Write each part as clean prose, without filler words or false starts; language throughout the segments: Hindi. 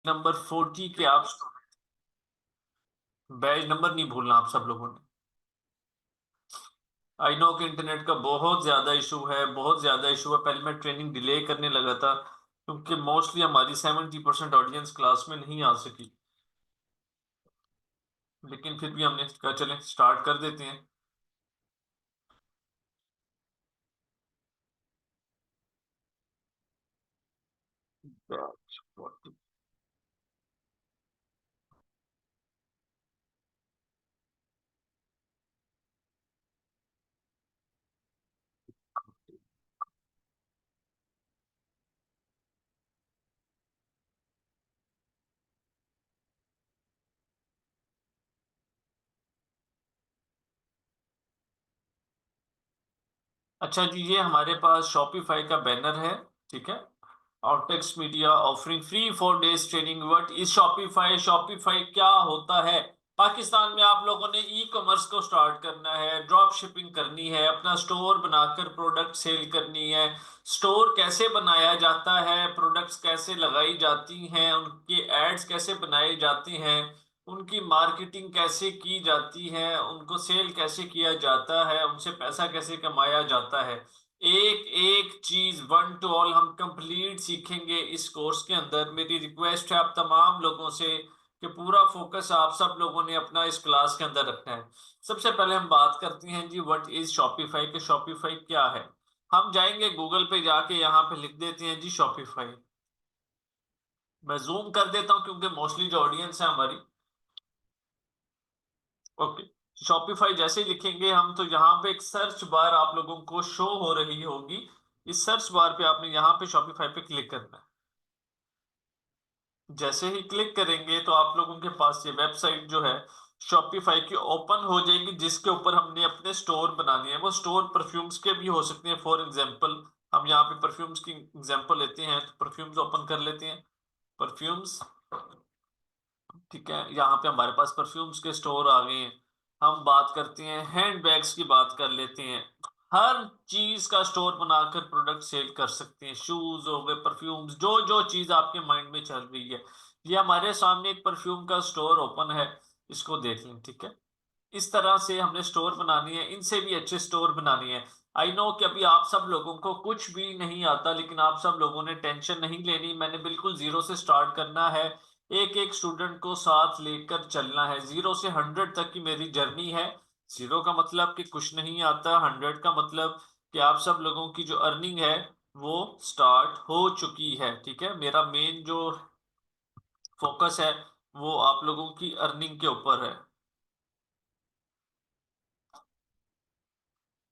नंबर 40 के आप बैच नंबर नहीं भूलना आप सब लोगों ने। आई नो कि इंटरनेट का बहुत ज्यादा इशू है, बहुत ज्यादा इशू है। पहले मैं ट्रेनिंग डिले करने लगा था क्योंकि मोस्टली हमारी 70% ऑडियंस क्लास में नहीं आ सकी, लेकिन फिर भी हमने कहा चलें स्टार्ट कर देते हैं। बैच 40। अच्छा जी, ये हमारे पास शॉपिफाई का बैनर है, ठीक है। Outtakes media offering free 4 days training. What is Shopify? Shopify क्या होता है? पाकिस्तान में आप लोगों ने ई कॉमर्स को स्टार्ट करना है, ड्रॉप शिपिंग करनी है, अपना स्टोर बनाकर प्रोडक्ट सेल करनी है। स्टोर कैसे बनाया जाता है, प्रोडक्ट्स कैसे लगाई जाती हैं, उनके एड्स कैसे बनाए जाते हैं, उनकी मार्केटिंग कैसे की जाती है, उनको सेल कैसे किया जाता है, उनसे पैसा कैसे कमाया जाता है, एक एक चीज वन टू ऑल हम कंप्लीट सीखेंगे इस कोर्स के अंदर। मेरी रिक्वेस्ट है आप तमाम लोगों से कि पूरा फोकस आप सब लोगों ने अपना इस क्लास के अंदर रखना है। सबसे पहले हम बात करते हैं जी व्हाट इज शॉपिफाई, के शॉपिफाई क्या है। हम जाएंगे गूगल पे जाके यहाँ पे लिख देते हैं जी शॉपिफाई। मैं जूम कर देता हूँ क्योंकि मोस्टली जो ऑडियंस है हमारी। ओके, शॉपिफाई जैसे ही लिखेंगे हम तो यहाँ पे एक सर्च बार आप लोगों को शो हो रही होगी। इस सर्च बार पे आपने यहाँ पे शॉपिफाई पे क्लिक करना है। जैसे ही क्लिक करेंगे तो आप लोगों के पास ये वेबसाइट जो है शॉपिफाई की ओपन हो जाएगी, जिसके ऊपर हमने अपने स्टोर बनाने हैं। वो स्टोर परफ्यूम्स के भी हो सकते हैं। फॉर एग्जांपल हम यहाँ पे परफ्यूम्स की एग्जांपल लेते हैं, तो परफ्यूम्स ओपन कर लेते हैं। परफ्यूम्स, ठीक है, यहाँ पे हमारे पास परफ्यूम्स के स्टोर आ गए हैं। हम बात करते हैं हैंड बैग्स की, बात कर लेते हैं। हर चीज का स्टोर बनाकर प्रोडक्ट सेल कर सकते हैं। शूज हो गए, परफ्यूम्स, जो जो चीज आपके माइंड में चल रही है। ये हमारे सामने एक परफ्यूम का स्टोर ओपन है, इसको देख लें, ठीक है। इस तरह से हमने स्टोर बनानी है, इनसे भी अच्छे स्टोर बनानी है। आई नो कि अभी आप सब लोगों को कुछ भी नहीं आता, लेकिन आप सब लोगों ने टेंशन नहीं लेनी। मैंने बिल्कुल जीरो से स्टार्ट करना है। एक एक स्टूडेंट को साथ लेकर चलना है। 0 से 100 तक की मेरी जर्नी है। 0 का मतलब कि कुछ नहीं आता, 100 का मतलब कि आप सब लोगों की जो अर्निंग है वो स्टार्ट हो चुकी है, ठीक है। मेरा मेन जो फोकस है वो आप लोगों की अर्निंग के ऊपर है।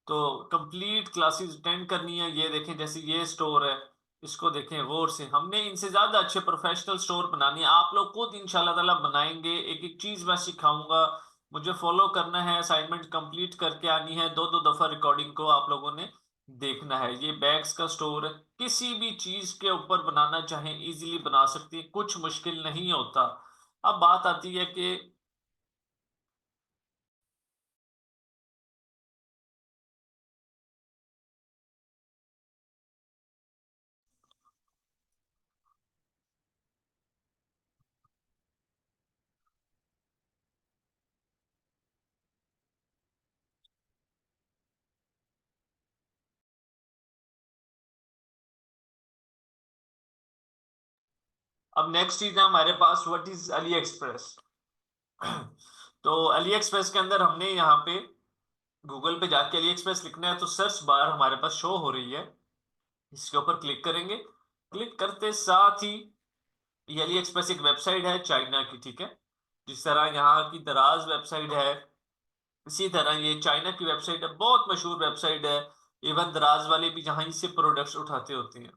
तो कंप्लीट क्लासेस अटेंड करनी है। ये देखें, जैसे ये स्टोर है, इसको देखें गौर से। हमने इनसे ज्यादा अच्छे प्रोफेशनल स्टोर बनानी है। आप लोग खुद इंशाल्लाह ताला बनाएंगे। एक एक चीज मैं सिखाऊंगा, मुझे फॉलो करना है। असाइनमेंट कंप्लीट करके आनी है। दो दो दफा रिकॉर्डिंग को आप लोगों ने देखना है। ये बैग्स का स्टोर है, किसी भी चीज के ऊपर बनाना चाहें इजीली बना सकती है, कुछ मुश्किल नहीं होता। अब बात आती है कि अब नेक्स्ट चीज है हमारे पास व्हाट इज अली एक्सप्रेस। तो अली एक्सप्रेस के अंदर हमने यहाँ पे गूगल पे जाके अली एक्सप्रेस लिखना है, तो सर्च बार हमारे पास शो हो रही है। इसके ऊपर क्लिक करेंगे। क्लिक करते साथ ही ये अली एक्सप्रेस एक वेबसाइट है चाइना की, ठीक है। जिस तरह यहाँ की दराज वेबसाइट है, इसी तरह ये चाइना की वेबसाइट है, बहुत मशहूर वेबसाइट है। इवन दराज वाले भी जहाँ से प्रोडक्ट्स उठाते होते हैं।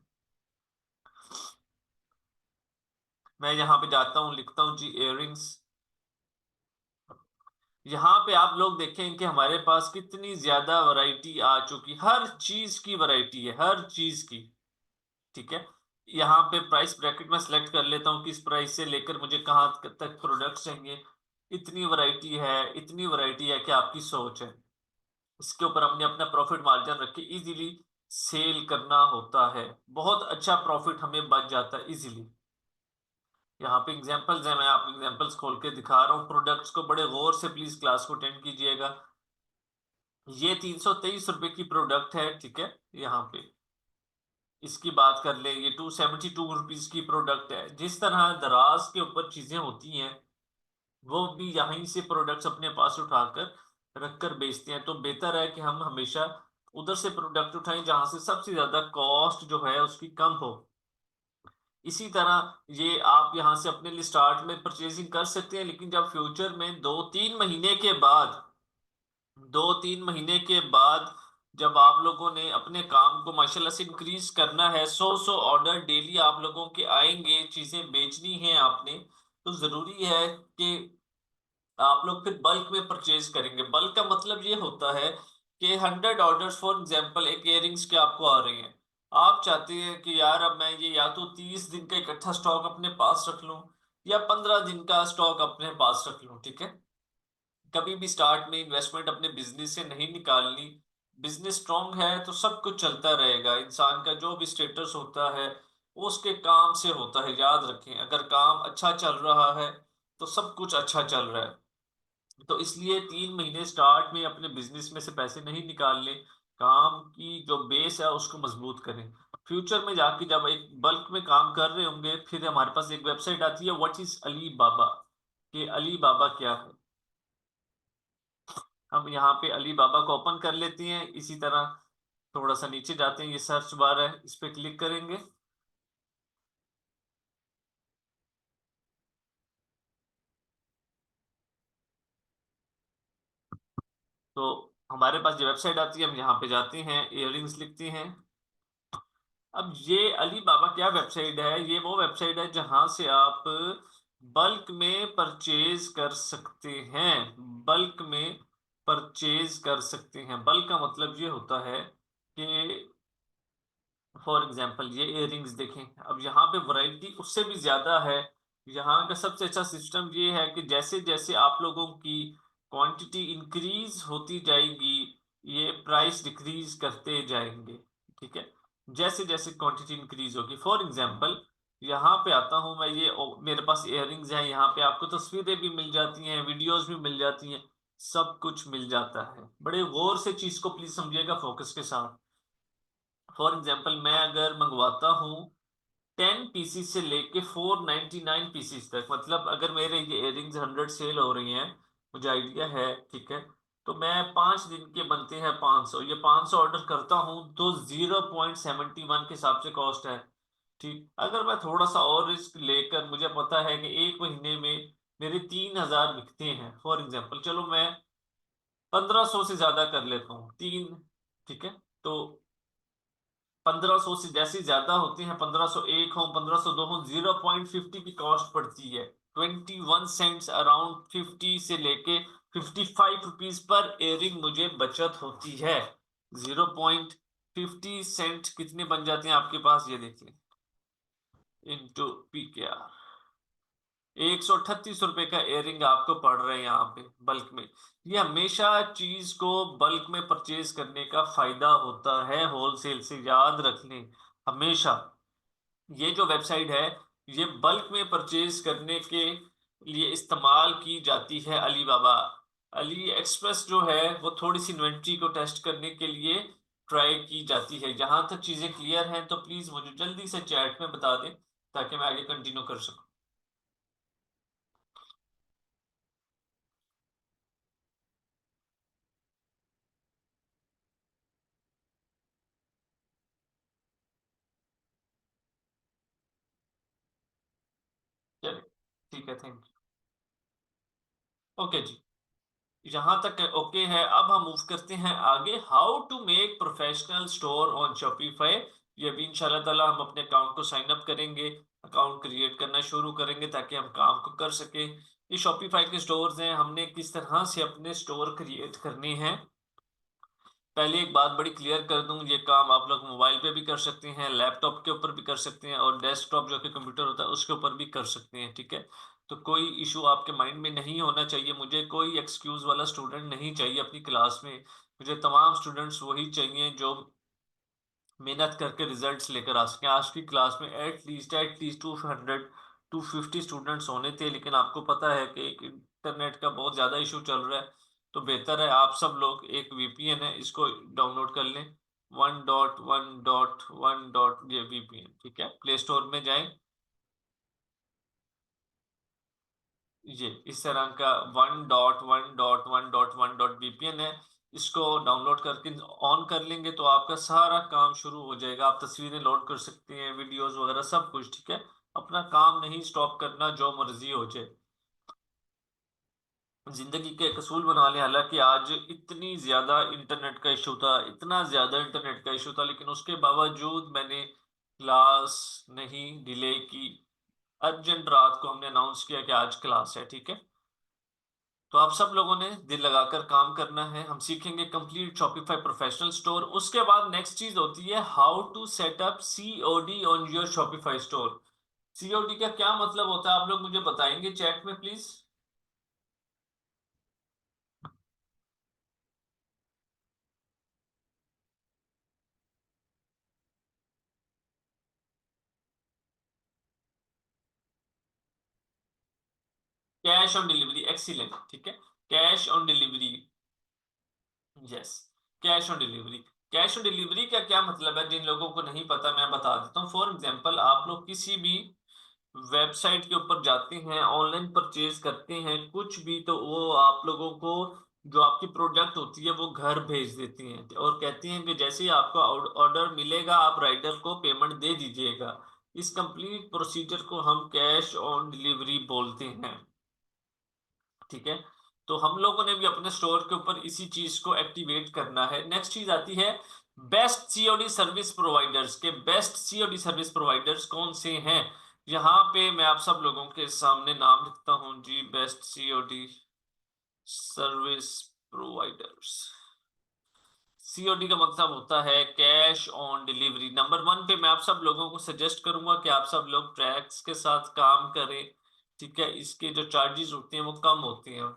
मैं यहाँ पे जाता हूँ, लिखता हूँ जी इयररिंग्स। यहाँ पे आप लोग देखें कि हमारे पास कितनी ज्यादा वैरायटी आ चुकी, हर चीज की वैरायटी है, हर चीज की, ठीक है। यहाँ पे प्राइस ब्रैकेट में सेलेक्ट कर लेता हूँ किस प्राइस से लेकर मुझे कहाँ तक प्रोडक्ट चाहिए। इतनी वैरायटी है, इतनी वैरायटी है कि आपकी सोच है। इसके ऊपर हमने अपना प्रॉफिट मार्जिन रख के इजीली सेल करना होता है। बहुत अच्छा प्रॉफिट हमें बच जाता है इजीली। यहाँ पे एग्जांपल्स हैं, मैं आपको एग्जांपल्स खोल के दिखा रहा हूँ प्रोडक्ट्स को। बड़े गौर से प्लीज क्लास को अटेंड कीजिएगा। ये 323 रुपए की प्रोडक्ट है, ठीक है। यहाँ पे इसकी बात कर ले, ये 272 रुपीज की प्रोडक्ट है। जिस तरह दराज के ऊपर चीजें होती हैं, वो भी यहीं से प्रोडक्ट्स अपने पास उठाकर रखकर बेचते हैं। तो बेहतर है कि हम हमेशा उधर से प्रोडक्ट उठाएं जहां से सबसे ज्यादा कॉस्ट जो है उसकी कम हो। इसी तरह ये आप यहाँ से अपने लिए स्टार्ट में परचेजिंग कर सकते हैं, लेकिन जब फ्यूचर में 2-3 महीने के बाद, 2-3 महीने के बाद जब आप लोगों ने अपने काम को माशाल्लाह से इंक्रीज करना है, 100 ऑर्डर डेली आप लोगों के आएंगे, चीजें बेचनी है आपने, तो जरूरी है कि आप लोग फिर बल्क में परचेज करेंगे। बल्क का मतलब ये होता है कि 100 ऑर्डर्स, फॉर एग्जांपल एक इयररिंग्स के आपको आ रही हैं, आप चाहते हैं कि यार अब मैं ये या तो 30 दिन का इकट्ठा स्टॉक अपने पास रख लूं या 15 दिन का स्टॉक अपने पास रख लूं, ठीक है। कभी भी स्टार्ट में इन्वेस्टमेंट अपने बिजनेस से नहीं निकालनी। बिजनेस स्ट्रांग है तो सब कुछ चलता रहेगा। इंसान का जो भी स्टेटस होता है वो उसके काम से होता है, याद रखें। अगर काम अच्छा चल रहा है तो सब कुछ अच्छा चल रहा है। तो इसलिए 3 महीने स्टार्ट में अपने बिजनेस में से पैसे नहीं निकालने, काम की जो बेस है उसको मजबूत करें। फ्यूचर में जाके जब एक बल्क में काम कर रहे होंगे, फिर हमारे पास एक वेबसाइट आती है, व्हाट इज अली बाबा। कि अली बाबा क्या है। हम यहाँ पे अली बाबा को ओपन कर लेते हैं। इसी तरह थोड़ा सा नीचे जाते हैं, ये सर्च बार है, इस पे क्लिक करेंगे तो हमारे पास ये वेबसाइट आती है। हम यहाँ पे जाते हैं, इयररिंग्स लिखते हैं। अब ये अली बाबा क्या वेबसाइट है, ये वो वेबसाइट है जहां से आप बल्क में परचेज कर सकते हैं। बल्क में परचेज कर सकते हैं। बल्क का मतलब ये होता है कि फॉर एग्जाम्पल ये इयररिंग्स देखें, अब यहाँ पे वैरायटी उससे भी ज्यादा है। यहाँ का सबसे अच्छा सिस्टम ये है कि जैसे जैसे आप लोगों की क्वांटिटी इंक्रीज होती जाएगी, ये प्राइस डिक्रीज करते जाएंगे, ठीक है। जैसे जैसे क्वांटिटी इंक्रीज होगी, फॉर एग्जाम्पल यहाँ पे आता हूँ मैं, ये मेरे पास इयररिंग्स हैं। यहाँ पे आपको तस्वीरें भी मिल जाती हैं, वीडियोस भी मिल जाती हैं, सब कुछ मिल जाता है। बड़े गौर से चीज को प्लीज समझिएगा, फोकस के साथ। फॉर एग्जाम्पल मैं अगर मंगवाता हूँ 10 पीसीस से लेके 499 पीसीस तक, मतलब अगर मेरे ये इयररिंग्स 100 सेल हो रही हैं, मुझे आइडिया है, ठीक है। तो मैं 5 दिन के बनते हैं 500, ये 500 ऑर्डर करता हूँ तो 0.71 के हिसाब से कॉस्ट है, ठीक। अगर मैं थोड़ा सा और रिस्क लेकर, मुझे पता है कि एक महीने में मेरे 3,000 बिकते हैं, फॉर एग्जाम्पल, चलो मैं 1500 से ज्यादा कर लेता हूँ, तीन, ठीक है। तो 1500 से जैसे ज्यादा होते हैं, 1501 हो, 1502 हो, 0.50 की कॉस्ट पड़ती है। 21 सेंट्स, अराउंड 50 से लेके 55 रुपीज पर एयरिंग मुझे बचत होती है। 0.50 सेंट कितने बन जाते हैं आपके पास, ये देखिए, इंटू पी के आर। 138 रुपए का एयरिंग आपको पड़ रहा है यहाँ पे बल्क में। ये हमेशा चीज को बल्क में परचेज करने का फायदा होता है होलसेल से, याद रख लें हमेशा। ये जो वेबसाइट है, ये बल्क में परचेज करने के लिए इस्तेमाल की जाती है। अली बाबा, अली एक्सप्रेस जो है वो थोड़ी सी इन्वेंट्री को टेस्ट करने के लिए ट्राई की जाती है। जहां तक चीजें क्लियर हैं तो प्लीज मुझे जल्दी से चैट में बता दें ताकि मैं आगे कंटिन्यू कर सकूं। चलिए, ठीक है, थैंक यू। ओके जी, यहाँ तक ओके है। अब हम मूव करते हैं आगे, how to make professional store on Shopify. ये भी इंशाल्लाह ताला हम अपने अकाउंट को साइन अप करेंगे, अकाउंट क्रिएट करना शुरू करेंगे ताकि हम काम को कर सके। ये शॉपिफाई के स्टोर्स हैं, हमने किस तरह से अपने स्टोर क्रिएट करने हैं। पहले एक बात बड़ी क्लियर कर दूं, ये काम आप लोग मोबाइल पे भी कर सकते हैं, लैपटॉप के ऊपर भी कर सकते हैं, और डेस्कटॉप जो कि कंप्यूटर होता है उसके ऊपर भी कर सकते हैं, ठीक है। तो कोई इशू आपके माइंड में नहीं होना चाहिए। मुझे कोई एक्सक्यूज वाला स्टूडेंट नहीं चाहिए अपनी क्लास में। मुझे तमाम स्टूडेंट्स वही चाहिए जो मेहनत करके रिजल्ट्स लेकर आ सकें। आज की क्लास में एटलीस्ट 200 250 स्टूडेंट्स होने थे, लेकिन आपको पता है कि एक इंटरनेट का बहुत ज़्यादा इशू चल रहा है। तो बेहतर है आप सब लोग, एक वीपीएन है, इसको डाउनलोड कर लें। 1.1.1. ये वीपीएन, ठीक है, प्ले स्टोर में जाएं। ये इस तरह का 1.1.1.1 वीपीएन है। इसको डाउनलोड करके ऑन कर लेंगे तो आपका सारा काम शुरू हो जाएगा। आप तस्वीरें लोड कर सकते हैं, वीडियोस वगैरह सब कुछ, ठीक है। अपना काम नहीं स्टॉप करना, जो मर्जी हो जाए। जिंदगी के एक असूल बना लें। हालांकि आज इतनी ज्यादा इंटरनेट का इशू था, इतना ज्यादा इंटरनेट का इशू था, लेकिन उसके बावजूद मैंने क्लास नहीं डिले की। अर्जेंट रात को हमने अनाउंस किया कि आज क्लास है, ठीक है। तो आप सब लोगों ने दिल लगाकर काम करना है। हम सीखेंगे कंप्लीट शॉपिफाई प्रोफेशनल स्टोर। उसके बाद नेक्स्ट चीज होती है how to set up COD on your Shopify store. COD का क्या मतलब होता है, आप लोग मुझे बताएंगे चैट में please. Cash on delivery, excellent, ठीक है। Cash on delivery, yes. Cash on delivery. Cash on delivery का क्या मतलब है, जिन लोगों को नहीं पता मैं बता देता हूँ। फॉर एग्जांपल, आप लोग किसी भी वेबसाइट के ऊपर जाते हैं, ऑनलाइन परचेज करते हैं कुछ भी, तो वो आप लोगों को जो आपकी प्रोडक्ट होती है वो घर भेज देती हैं और कहती हैं कि जैसे ही आपको ऑर्डर मिलेगा आप राइडर को पेमेंट दे दीजिएगा। इस कंप्लीट प्रोसीजर को हम कैश ऑन डिलीवरी बोलते हैं, ठीक है। तो हम लोगों ने भी अपने स्टोर के ऊपर इसी चीज को एक्टिवेट करना है। नेक्स्ट चीज आती है बेस्ट सीओडी सर्विस प्रोवाइडर्स के। बेस्ट सीओडी सर्विस प्रोवाइडर्स कौन से हैं, यहाँ पे मैं आप सब लोगों के सामने नाम लिखता हूं जी। Best COD service providers. COD का मतलब होता है cash on delivery. Number one पे मैं आप सब लोगों को सजेस्ट करूंगा कि आप सब लोग ट्रैक्स के साथ काम करें, ठीक है। इसके जो चार्जेस होते हैं वो कम होते हैं।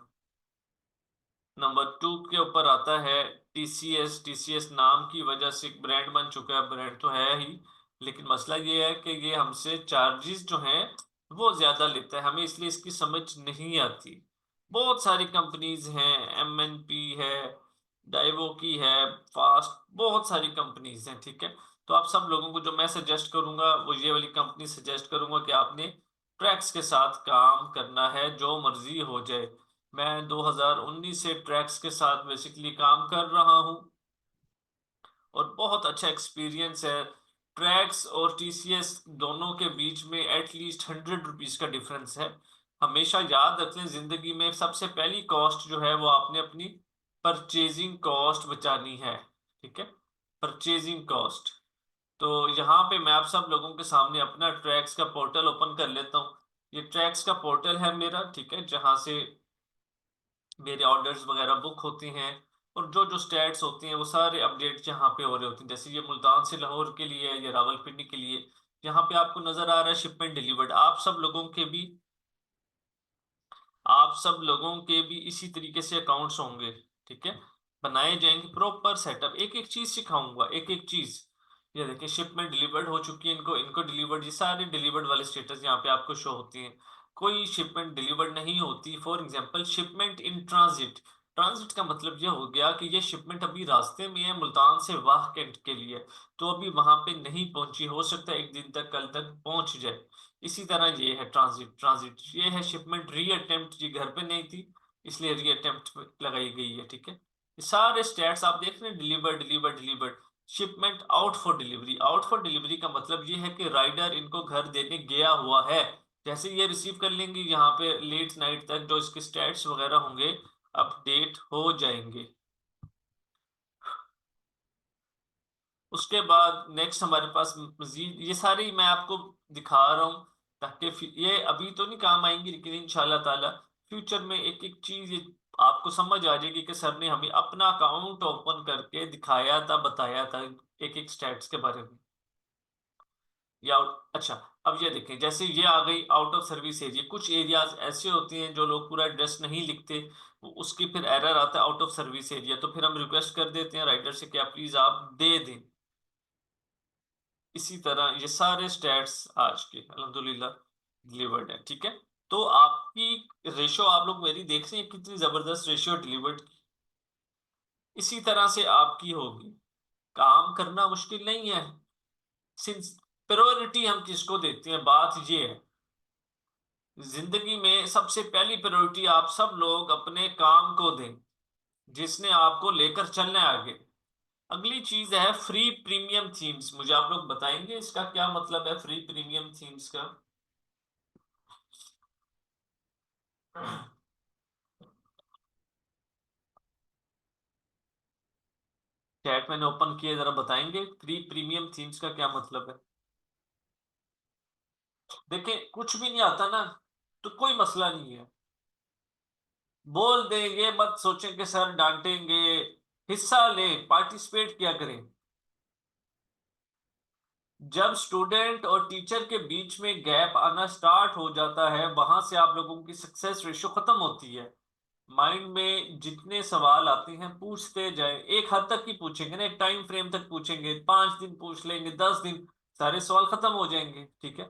नंबर टू के ऊपर आता है टीसीएस। टीसीएस नाम की वजह से एक ब्रांड बन चुका है, ब्रांड तो है ही, लेकिन मसला ये है कि ये हमसे चार्जेस जो हैं वो ज्यादा लेता है हमें, इसलिए इसकी समझ नहीं आती। बहुत सारी कंपनीज हैं, एमएनपी है, डाइवो की है, फास्ट, बहुत सारी कंपनीज हैं, ठीक है। तो आप सब लोगों को जो मैं सजेस्ट करूंगा वो ये वाली कंपनी सजेस्ट करूंगा कि आपने ट्रैक्स के साथ काम करना है, जो मर्जी हो जाए। मैं 2019 से ट्रैक्स के साथ बेसिकली काम कर रहा हूं और बहुत अच्छा एक्सपीरियंस है। ट्रैक्स और टीसीएस दोनों के बीच में एटलीस्ट 100 रुपीज का डिफरेंस है। हमेशा याद रखें, जिंदगी में सबसे पहली कॉस्ट जो है वो आपने अपनी परचेजिंग कॉस्ट बचानी है, ठीक है। Purchasing cost. तो यहाँ पे मैं आप सब लोगों के सामने अपना ट्रैक्स का पोर्टल ओपन कर लेता हूँ। ये ट्रैक्स का पोर्टल है मेरा, ठीक है, जहां से मेरे ऑर्डर्स वगैरह बुक होते हैं और जो जो स्टैट्स होती हैं वो सारे अपडेट यहाँ पे हो रहे होते हैं। जैसे ये मुल्तान से लाहौर के लिए, ये रावलपिंडी के लिए, यहाँ पे आपको नजर आ रहा है शिपमेंट डिलीवर्ड। आप सब लोगों के भी इसी तरीके से अकाउंट्स होंगे, ठीक है। बनाए जाएंगे प्रॉपर सेटअप, एक एक चीज सिखाऊंगा, एक एक चीज। ये देखिए शिपमेंट डिलीवर्ड हो चुकी है, इनको इनको डिलीवर्ड, ये सारे डिलीवर्ड वाले स्टेटस यहाँ पे आपको शो होती हैं। कोई शिपमेंट डिलीवर्ड नहीं होती। For example shipment in transit. Transit का मतलब ये हो गया कि ये शिपमेंट अभी रास्ते में है मुल्तान से वाह कैंट के लिए, तो अभी वहां पे नहीं पहुंची, हो सकता है एक दिन तक, कल तक पहुंच जाए। इसी तरह ये है ट्रांजिट। ट्रांजिट ये है शिपमेंट री अटेम्प्ट, ये घर पे नहीं थी इसलिए री अटेम्प्ट लगाई गई है, ठीक है। ये सारे स्टेट्स आप देख रहे हैं, delivered delivered delivered. Shipment out for delivery. Out for delivery का मतलब ये है कि राइडर इनको घर देने गया हुआ है। जैसे ये रिसीव कर लेंगे, यहाँ पे लेट नाइट तक जो इसके स्टेट्स वगैरह होंगे अपडेट हो जाएंगे। उसके बाद नेक्स्ट हमारे पास मजीद, ये सारी मैं आपको दिखा रहा हूँ ताकि ये अभी तो नहीं काम आएंगी, लेकिन इंशाल्लाह ताला फ्यूचर में एक एक चीज ये आपको समझ आ जाएगी कि सर ने हमें अपना अकाउंट ओपन करके दिखाया था, बताया था एक एक स्टैट्स के बारे में। या अच्छा, अब ये देखें, जैसे ये आ गई आउट ऑफ सर्विस एरिया। कुछ एरियाज ऐसे होते हैं जो लोग पूरा एड्रेस नहीं लिखते, उसकी फिर एरर आता है आउट ऑफ सर्विस एरिया, तो फिर हम रिक्वेस्ट कर देते हैं राइटर से कि आप प्लीज आप दे दें। इसी तरह ये सारे स्टैट्स आज के अल्हम्दुलिल्लाह डिलीवर्ड है, ठीक है। तो आपकी रेशियो आप लोग मेरी देख रहे हैं कितनी जबरदस्त रेशियो डिलीवर्ड की। इसी तरह से आपकी होगी। काम करना मुश्किल नहीं है, सिंस प्रायोरिटी हम किसको देते हैं, बात ये है। जिंदगी में सबसे पहली प्रायोरिटी आप सब लोग अपने काम को दें, जिसने आपको लेकर चलना है आगे। अगली चीज है फ्री प्रीमियम थीम्स। मुझे आप लोग बताएंगे इसका क्या मतलब है, फ्री प्रीमियम थीम्स का। चैट मैंने ओपन किया, जरा बताएंगे फ्री प्रीमियम थीम्स का क्या मतलब है। देखिए कुछ भी नहीं आता ना, तो कोई मसला नहीं है, बोल दें, ये मत सोचें कि सर डांटेंगे। हिस्सा लें, पार्टिसिपेट किया करें। जब स्टूडेंट और टीचर के बीच में गैप आना स्टार्ट हो जाता है, वहां से आप लोगों की सक्सेस रेशियो खत्म होती है। माइंड में जितने सवाल आते हैं पूछते जाए, एक हद तक ही पूछेंगे ना, एक टाइम फ्रेम तक पूछेंगे, 5 दिन पूछ लेंगे, 10 दिन, सारे सवाल खत्म हो जाएंगे, ठीक है।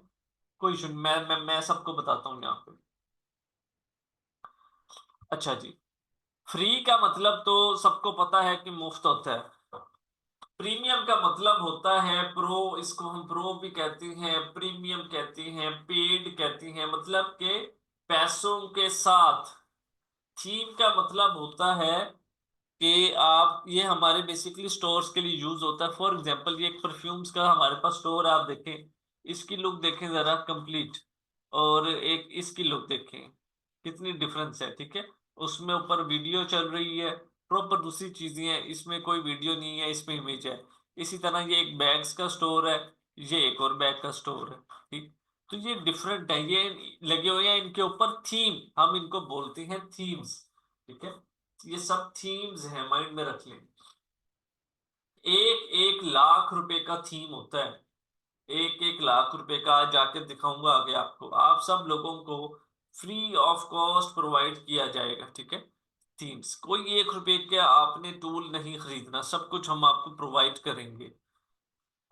कोई इशू नहीं, मैं सबको बताता हूँ यहाँ पे। अच्छा जी, फ्री का मतलब तो सबको पता है कि मुफ्त होता है। प्रीमियम का मतलब होता है प्रो, इसको हम प्रो भी कहते हैं, प्रीमियम कहते हैं, पेड कहते हैं, मतलब के पैसों के साथ। थीम का मतलब होता है कि आप, ये हमारे बेसिकली स्टोर्स के लिए यूज होता है। फॉर एग्जांपल ये एक परफ्यूम्स का हमारे पास स्टोर है, आप देखें, इसकी लुक देखें जरा कंप्लीट, और एक इसकी लुक देखें, कितनी डिफरेंस है, ठीक है। उसमें ऊपर वीडियो चल रही है, प्रॉपर दूसरी चीजें हैं, इसमें कोई वीडियो नहीं है, इसमें इमेज है। इसी तरह ये एक बैग्स का स्टोर है, ये एक और बैग का स्टोर है, ठीक। तो ये डिफरेंट है, ये लगे हुए हैं इनके ऊपर थीम, हम इनको बोलते हैं थीम्स, ठीक है। ये सब थीम्स हैं, माइंड में रख लें। एक एक लाख रुपए का थीम होता है, एक एक लाख रुपए का। आज जाकर दिखाऊंगा आगे आपको, आप सब लोगों को फ्री ऑफ कॉस्ट प्रोवाइड किया जाएगा, ठीक है। थीम्स, कोई 1 रुपए का आपने टूल नहीं खरीदना, सब कुछ हम आपको प्रोवाइड करेंगे।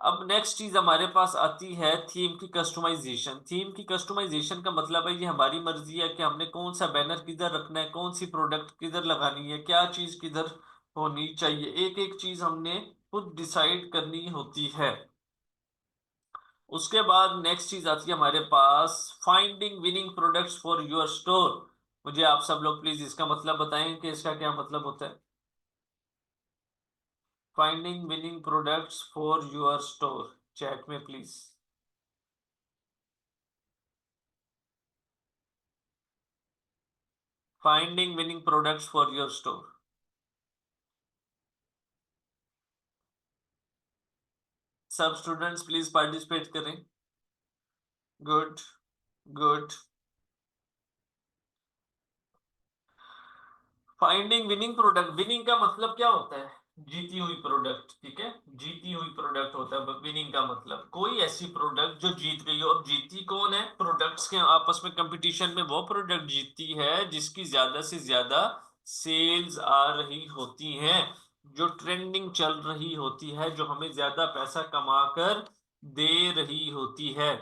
अब नेक्स्ट चीज हमारे पास आती है थीम की कस्टमाइजेशन। थीम की कस्टमाइजेशन का मतलब है, ये हमारी मर्जी है कि हमने कौन सा बैनर किधर रखना है, कौन सी प्रोडक्ट किधर लगानी है, क्या चीज किधर होनी चाहिए, एक एक चीज हमने खुद डिसाइड करनी होती है। उसके बाद नेक्स्ट चीज आती है हमारे पास finding winning products for your store. मुझे आप सब लोग प्लीज इसका मतलब बताएं कि इसका क्या मतलब होता है। Finding winning products for your store, chat में please. Finding winning products for your store. सब स्टूडेंट्स प्लीज पार्टिसिपेट करें। Good, good. Finding winning product, winning का मतलब क्या होता है, जीती हुई प्रोडक्ट, ठीक है। जीती हुई प्रोडक्ट होता है विनिंग का मतलब, कोई ऐसी प्रोडक्ट जो जीत गई हो। अब जीती कौन है, प्रोडक्ट्स के आपस में कंपटीशन में वो प्रोडक्ट जीतती है जिसकी ज्यादा से ज्यादा सेल्स आ रही होती हैं, जो ट्रेंडिंग चल रही होती है, जो हमें ज्यादा पैसा कमा कर दे रही होती है,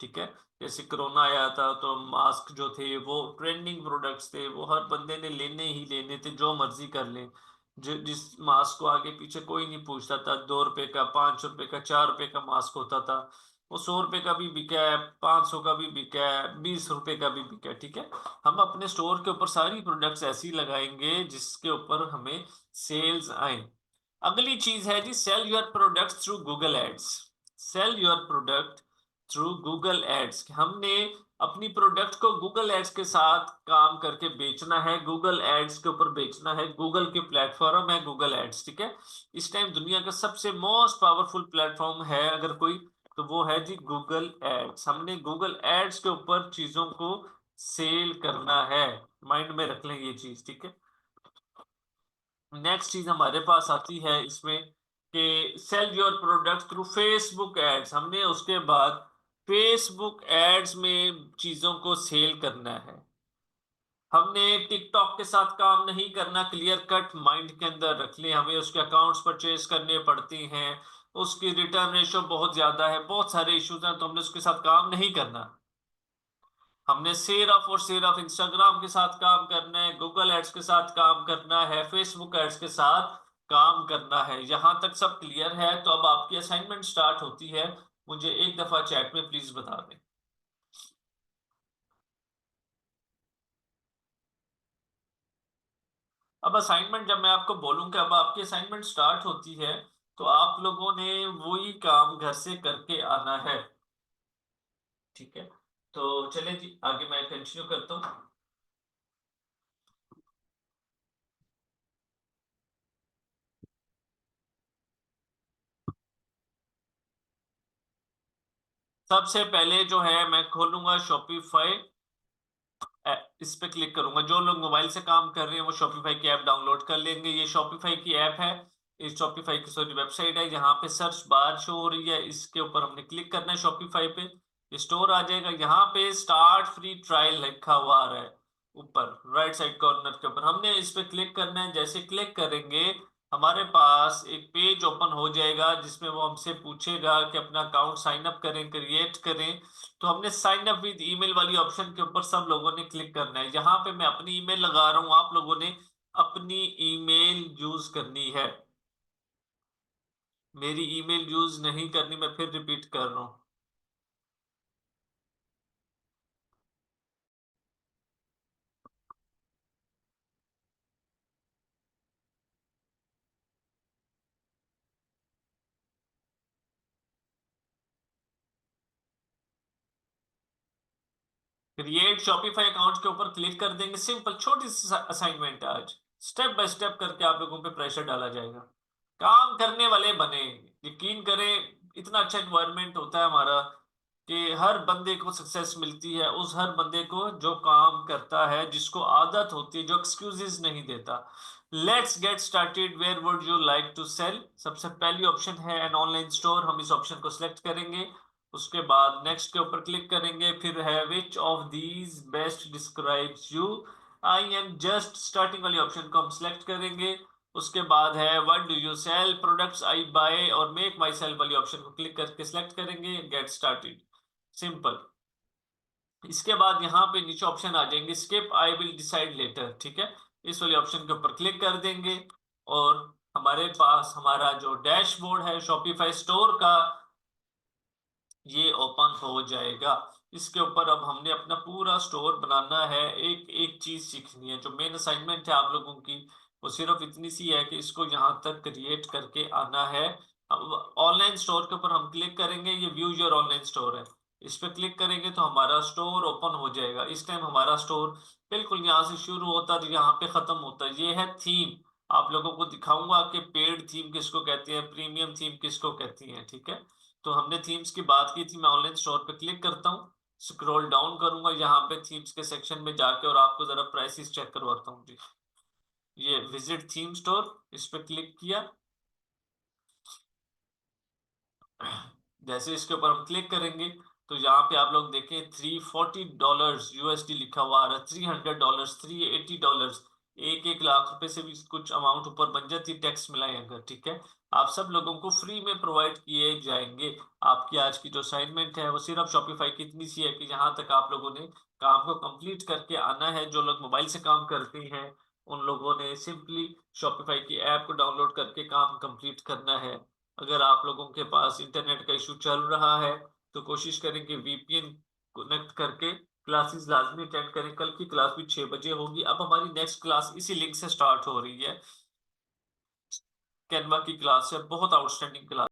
ठीक है। जैसे कोरोना आया था तो मास्क जो थे वो ट्रेंडिंग प्रोडक्ट्स थे, वो हर बंदे ने लेने ही लेने थे, जो मर्जी कर ले। जो जिस मास्क को आगे पीछे कोई नहीं पूछता था, 2 रुपए का, 5 रुपए का, 4 रुपए का मास्क होता था, वो 100 रुपए का भी बिका है, 500 का भी बिका है, 20 रुपए का भी बिका है, ठीक है। हम अपने स्टोर के ऊपर सारी प्रोडक्ट्स ऐसी लगाएंगे जिसके ऊपर हमें सेल्स आए। अगली चीज है जी, sell your product through Google ads. Sell your product through Google ads, हमने अपनी प्रोडक्ट को गूगल एड्स के साथ काम करके बेचना है, गूगल एड्स के ऊपर बेचना है। गूगल के प्लेटफॉर्म है गूगल एड्स, ठीक है। इस टाइम दुनिया का सबसे मोस्ट पावरफुल प्लेटफॉर्म है अगर कोई, तो वो है जी गूगल एड्स। हमने गूगल एड्स के ऊपर चीजों को सेल करना है, माइंड में रख लें ये चीज, ठीक है। नेक्स्ट चीज हमारे पास आती है इसमें कि sell your product through Facebook ads. हमने उसके बाद फेसबुक एड्स में चीजों को सेल करना है। हमने टिकटॉक के साथ काम नहीं करना, क्लियर कट माइंड के अंदर रख ले। हमें उसके अकाउंट्स परचेज करने पड़ते हैं, उसकी रिटर्न रेशो बहुत ज्यादा है, बहुत सारे इश्यूज हैं, तो हमने उसके साथ काम नहीं करना। हमने सिर्फ और सिर्फ इंस्टाग्राम के साथ काम करना है, गूगल एड्स के साथ काम करना है, फेसबुक एड्स के साथ काम करना है। यहां तक सब क्लियर है? तो अब आपकी असाइनमेंट स्टार्ट होती है। मुझे एक दफा चैट में प्लीज बता दें। अब असाइनमेंट जब मैं आपको बोलूंगा अब आपकी असाइनमेंट स्टार्ट होती है, तो आप लोगों ने वही काम घर से करके आना है। ठीक है, तो चलें जी, आगे मैं कंटिन्यू करता हूँ। सबसे पहले जो है मैं खोलूंगा शॉपिफाई। इस पे क्लिक करूंगा। जो लोग मोबाइल से काम कर रहे हैं वो शॉपिफाई की ऐप डाउनलोड कर लेंगे। ये शॉपिफाई की ऐप है, इस शॉपिफाई की सॉरी वेबसाइट है। यहाँ पे सर्च बार शो हो रही है, इसके ऊपर हमने क्लिक करना है। शॉपिफाई पे स्टोर आ जाएगा। यहाँ पे स्टार्ट फ्री ट्रायल लिखा हुआ आ रहा है ऊपर राइट साइड कॉर्नर के ऊपर। हमने इस पे क्लिक करना है। जैसे क्लिक करेंगे हमारे पास एक पेज ओपन हो जाएगा, जिसमें वो हमसे पूछेगा कि अपना अकाउंट साइन अप करें, क्रिएट करें। तो हमने साइन अप विद ईमेल वाली ऑप्शन के ऊपर सब लोगों ने क्लिक करना है। यहाँ पे मैं अपनी ईमेल लगा रहा हूँ, आप लोगों ने अपनी ईमेल यूज करनी है। मेरी ईमेल यूज नहीं करनी, मैं फिर रिपीट कर रहा हूँ। क्रिएट शॉपिफाई अकाउंट के ऊपर क्लिक कर देंगे। सिंपल छोटी सी असाइनमेंट है आज। स्टेप बाय स्टेप करके आप लोगों पे प्रेशर डाला जाएगा। काम करने वाले बने। यकीन करें, इतना अच्छा एनवायरनमेंट होता है हमारा कि हर बंदे को सक्सेस मिलती है उस हर बंदे को जो काम करता है, जिसको आदत होती है, जो एक्सक्यूजेस नहीं देता। Let's get started. Where would you like to sell? सबसे पहली ऑप्शन है एन ऑनलाइन स्टोर। हम इस ऑप्शन को सिलेक्ट करेंगे। उसके बाद नेक्स्ट के ऊपर क्लिक करेंगे। फिर है which of these best describes you? I am just starting वाली ऑप्शन को हम सिलेक्ट करेंगे। उसके बाद है what do you sell? Products I buy और मेक माई सेल वाली ऑप्शन को क्लिक करके सिलेक्ट करेंगे। Get started, simple. इसके बाद यहाँ पे नीचे ऑप्शन आ जाएंगे skip I will decide later. ठीक है, इस वाले ऑप्शन के ऊपर क्लिक कर देंगे और हमारे पास हमारा जो डैशबोर्ड है शॉपिफाई स्टोर का, ये ओपन हो जाएगा। इसके ऊपर अब हमने अपना पूरा स्टोर बनाना है। एक एक चीज सीखनी है। जो मेन असाइनमेंट है आप लोगों की वो सिर्फ इतनी सी है कि इसको यहाँ तक क्रिएट करके आना है। अब ऑनलाइन स्टोर के ऊपर हम क्लिक करेंगे। ये व्यू योर ऑनलाइन स्टोर है, इस पे क्लिक करेंगे तो हमारा स्टोर ओपन हो जाएगा। इस टाइम हमारा स्टोर बिल्कुल यहाँ से शुरू होता है, यहाँ पे खत्म होता है। ये है थीम। आप लोगों को दिखाऊंगा कि पेड थीम किसको कहते हैं, प्रीमियम थीम किसको कहती हैं। ठीक है, तो हमने थीम्स की बात की थी। मैं ऑनलाइन स्टोर पे क्लिक करता हूँ, स्क्रॉल डाउन करूंगा यहाँ पे थीम्स के सेक्शन में जाके और आपको जरा प्राइसेस चेक करवाता हूँ जी। ये विजिट थीम स्टोर, इस पे क्लिक किया। जैसे इसके ऊपर हम क्लिक करेंगे तो यहाँ पे आप लोग देखें $340 यूएसडी लिखा हुआ आ रहा है। $300, $380, 1-1 लाख रुपए से भी कुछ अमाउंट ऊपर बन जाती है टैक्स मिलाए अगर। ठीक है, आप सब लोगों को फ्री में प्रोवाइड किए जाएंगे। आपकी आज की जो असाइनमेंट है वो सिर्फ शॉपिफाई की इतनी सी है कि यहाँ तक आप लोगों ने काम को कंप्लीट करके आना है। जो लोग मोबाइल से काम करते हैं उन लोगों ने सिंपली शॉपिफाई की ऐप को डाउनलोड करके काम कंप्लीट करना है। अगर आप लोगों के पास इंटरनेट का इशू चल रहा है तो कोशिश करें कि वीपीएन कनेक्ट करके क्लासेस लाजमी अटेंड करें। कल की क्लास भी 6 बजे होगी। अब हमारी नेक्स्ट क्लास इसी लिंक से स्टार्ट हो रही है। कैनवा की क्लास है, बहुत आउटस्टैंडिंग क्लास।